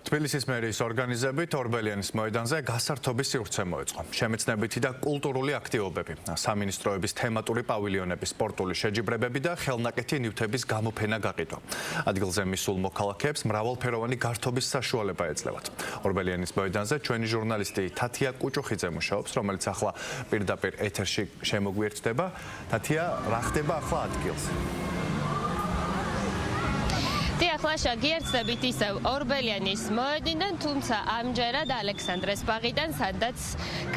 თბილისის მერიის ორგანიზებით ორბელიანის მოედანზე გასართობის სივრცე მოეწყო. შემეცნებითი და კულტურული აქტივობები, სამინისტროების თემატური პავილიონების, სპორტული შეჯიბრებები და ხელნაკეთი ნივთების გამოფენა გაყიდვა. ადგილზე მისულ მოქალაქეებს მრავალფეროვანი გართობის საშუალება ეძლევათ. ორბელიანის მოედანზე ჩვენი ჟურნალისტი თათია კუჭუხიძე მუშაობს, რომელიც ახლა პირდაპირ ეთერში შემოგვიერთდება. თათია, რა ხდება ახლა ადგილზე? ახლა გიერთდებით ისევ ორბელიანის მოედნიდან, თუმცა ამჯერად ალექსანდრეს ბაღიდან, სადაც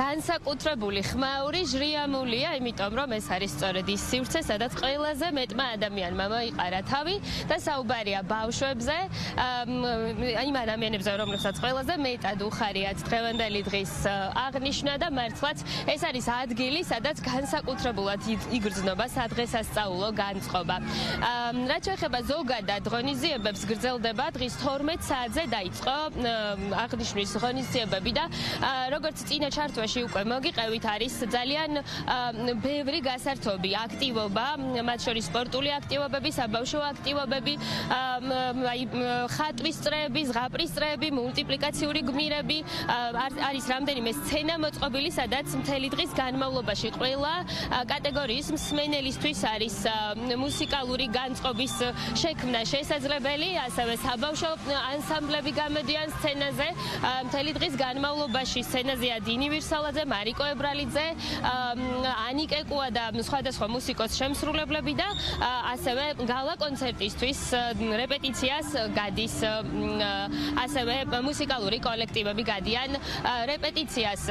განსაკუთრებული ხმაური ჟრიამულია, იმიტომ რომ ეს არის სწორედ ის სივრცე, სადაც ყველაზე მეტმა ადამიანმა მოიყარა თავი და საუბარია ბავშვებზე, იმ ადამიანებზე, რომლებსაც ყველაზე მეტად უხარიათ დღევანდელი დღის აღნიშვნა და მართლაც ეს არის ადგილი, სადაც განსაკუთრებულად იგრძნობა სადღესასწაულო განწყობა. რაც შეეხება ზოგადად ღონისძიებებს, გრძელდება დღის 12 საათზე დაიწყო აღნიშვნის ღონისძიებები და როგორც წინა ჩართვაში უკვე მოგიყევით, არის ძალიან ბევრი გასართობი აქტივობა, მათ შორის სპორტული აქტივობები, საბავშვო აქტივობები, ხატვის წრეები, ზღაპრის წრეები, მულტიპლიკაციური გმირები, არის რამდენიმე სცენა მოწყობილი, სადაც მთელი დღის განმავლობაში ყველა კატეგორიის მსმენელისთვის არის მუსიკალური განწყობის შექმნა შესაძლებელი. ასევე საბავშვო ანსამბლები გამოდიან სცენაზე. მთელი დღის განმავლობაში სცენაზეა დინი ვირსალაძე, მარიკო ებრალიძე, ანიკე კუა და სხვადასხვა მუსიკოს შემსრულებლები და ასევე გალა კონცერტისთვის რეპეტიციას გადის. ასევე მუსიკალური კოლექტივები გადიან რეპეტიციას.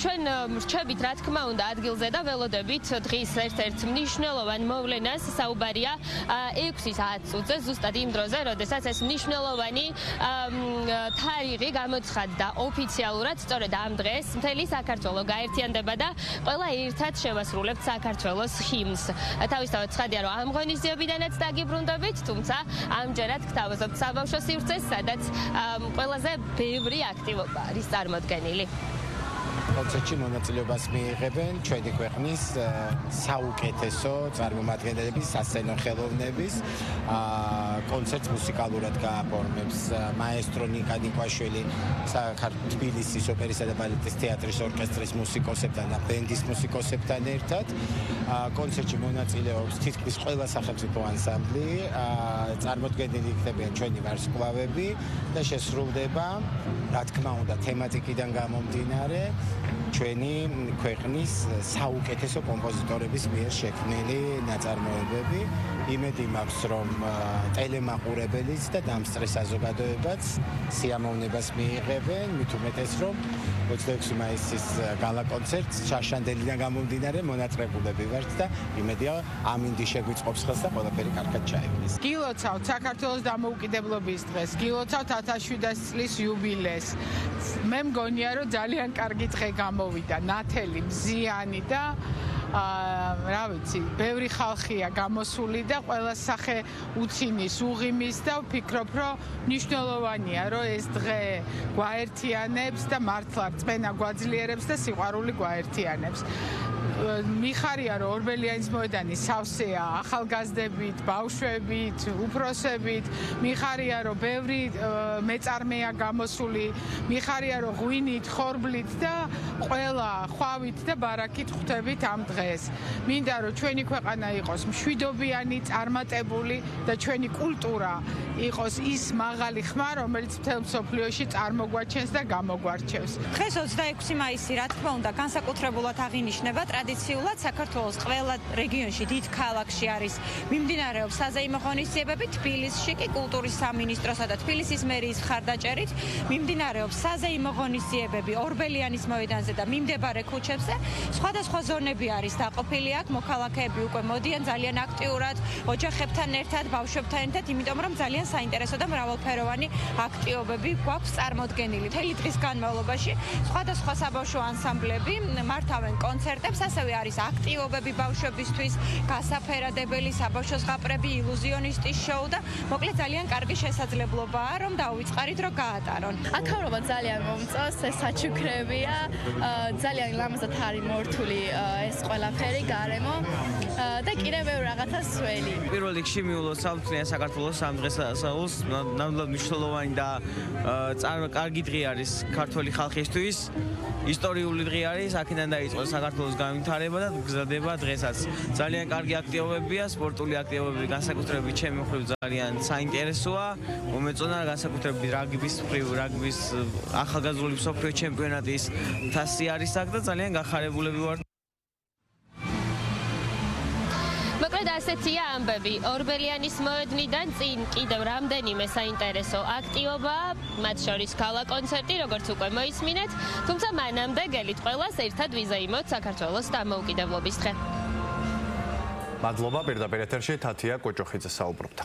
ჩვენ რჩებით, რა თქმა უნდა, ადგილზე და ველოდებით დღის ერთ-ერთ მნიშვნელოვან მოვლენას. საუბარია 6 საათზე, ზუსტად იმ დროზე, როდესაც ეს მნიშვნელოვანი თარიღი გამოცხადდა ოფიციალურად, სწორედ ამ დღეს მთელი საქართველო გაერთიანდება და ყველა ერთად შევასრულებთ საქართველოს ჰიმნს. თავისთავად ცხადია, რომ ამ ღონისძიებიდანაც დაგიბრუნდებით, თუმცა ამჯერად გთავაზობთ საბავშვო სივრცეს, სადაც ყველაზე ბევრი აქტივობა არის წარმოდგენილი. კონცერტში მონაწილეობას მიიღებენ ჩვენი ქვეყნის საუკეთესო წარმომადგენლები, სასცენო ხელოვნების. კონცერტს მუსიკალურად გააფორმებს მაესტრო ნიკა ნიკვაშვილი, თბილისის ოპერისა და ბალეტის თეატრის ორკესტრის მუსიკოსებთან და ბენდის მუსიკოსებთან ერთად. კონცერტში მონაწილეობს თითქმის ყველა სახელმწიფო ანსამბლი, წარმოდგენილი იქნებიან ჩვენი ვარსკვლავები და შესრულდება, რა თქმა უნდა, თემატიკიდან გამომდინარე, ჩვენი ქვეყნის საუკეთესო კომპოზიტორების მიერ შექმნილი ნაწარმოებები. იმედი მაქვს, რომ ტელემაყურებელიც და დამსწრე საზოგადოებაც სიამოვნებას მიიღებენ, მით უმეტეს, რომ 26 მაისის გალა კონცერტს შაშანდელიდან გამომდინარე მონაწილეები ვართ და იმედია ამინდი შეგვიწყობს ხელს და ყველაფერი კარგად ჩაივლის. გილოცავთ საქართველოს დამოუკიდებლობის დღეს, გილოცავთ 1700 წლის იუბილეს. მე მგონია, რომ ძალიან კარგი დღე გამოვიდა, ნათელი, მზიანი და რა ვიცი, ბევრი ხალხია გამოსული და ყველა სახე უცინის, უღიმის და ვფიქრობ, რომ მნიშვნელოვანია, რომ ეს დღე გვაერთიანებს და მართლა რწმენა გვაძლიერებს და სიყვარული გვაერთიანებს. მიხარია, რომ ორბელიანის მოედანი სავსეა ახალგაზრდებით, ბავშვებით, უფროსებით. მიხარია, რომ ბევრი მეწარმეა გამოსული. მიხარია, რომ ღვინით, ხორბლით და ყველა ხვავით და ბარაკით ხვდებით ამ დღეს. მინდა, რომ ჩვენი ქვეყანა იყოს მშვიდობიანი, წარმატებული და ჩვენი კულტურა იყოს ის მაღალი ხმა, რომელიც მთელ მსოფლიოში წარმოგვაჩენს და გამოგვარჩევს. დღეს 26 მაისი, რა თქმა უნდა, განსაკუთრებულად აღინიშნება. ტრადიციულად საქართველოს ყველა რეგიონში, დიდ ქალაქში არის მიმდინარეობს საზეიმო ღონისძიებები. თბილისში კი კულტურის სამინისტროსა და თბილისის მერიის მხარდაჭერით მიმდინარეობს საზეიმო ღონისძიებები ორბელიანის მოედანზე და მიმდებარე ქუჩებზე. სხვადასხვა ზონები არის დაყოფილი აქ, მოქალაქეები უკვე მოდიან ძალიან აქტიურად, ოჯახებთან ერთად, ბავშვებთან ერთად, იმიტომ რომ ძალიან საინტერესო და მრავალფეროვანი აქტივობები გვაქვს წარმოდგენილი. მთელი დღის განმავლობაში სხვადასხვა საბავშვო ანსამბლები მართავენ კონცერტებს, ასევე არის აქტივობები ბავშვებისთვის, გასაფერადებელი საბავშვო ზღაპრები, ილუზიონისტის შოუ და მოკლედ ძალიან კარგი შესაძლებლობაა, რომ დაუვიწყარით, რომ გაატარონ. აქაურობა ძალიან მომწონს, ეს საჩუქრებია, ძალიან ლამაზად არის მორთული ეს ყველაფერი გარემო და კიდევ ბევრ რაღაცას ველი. პირველ რიგში მიულოცავთ საქართველოს ამ დღესასწაულს, ნამდვილად მნიშვნელოვანი და კარგი დღე არის ქართული ხალხისთვის. ისტორიული დღე არის, აქედან დაიწყო საქართველოს განვითარება და გზადება დღესაც. ძალიან კარგი აქტივობებია, სპორტული აქტივობები განსაკუთრებით ჩემი მხრივ ძალიან საინტერესოა. მომეწონა განსაკუთრებით რაგბის ახალგაზრდული მსოფლიო ჩემპიონატის თასი არის აქ და ძალიან გახარებულები ვარ. მოკლედ ასეთია ამბები. ორბელიანის მოედნიდან წინ კიდევ რამდენიმე საინტერესო აქტივობა, მათ შორის გალა კონცერტი, როგორც უკვე მოისმინეთ, თუმცა მანამდე გელით ყველას ერთად ვიზეიმოთ საქართველოს დამოუკიდებლობის დღე. მადლობა, პირდაპირ ეთერში თათია კოჭოხიძე საუბრობდა.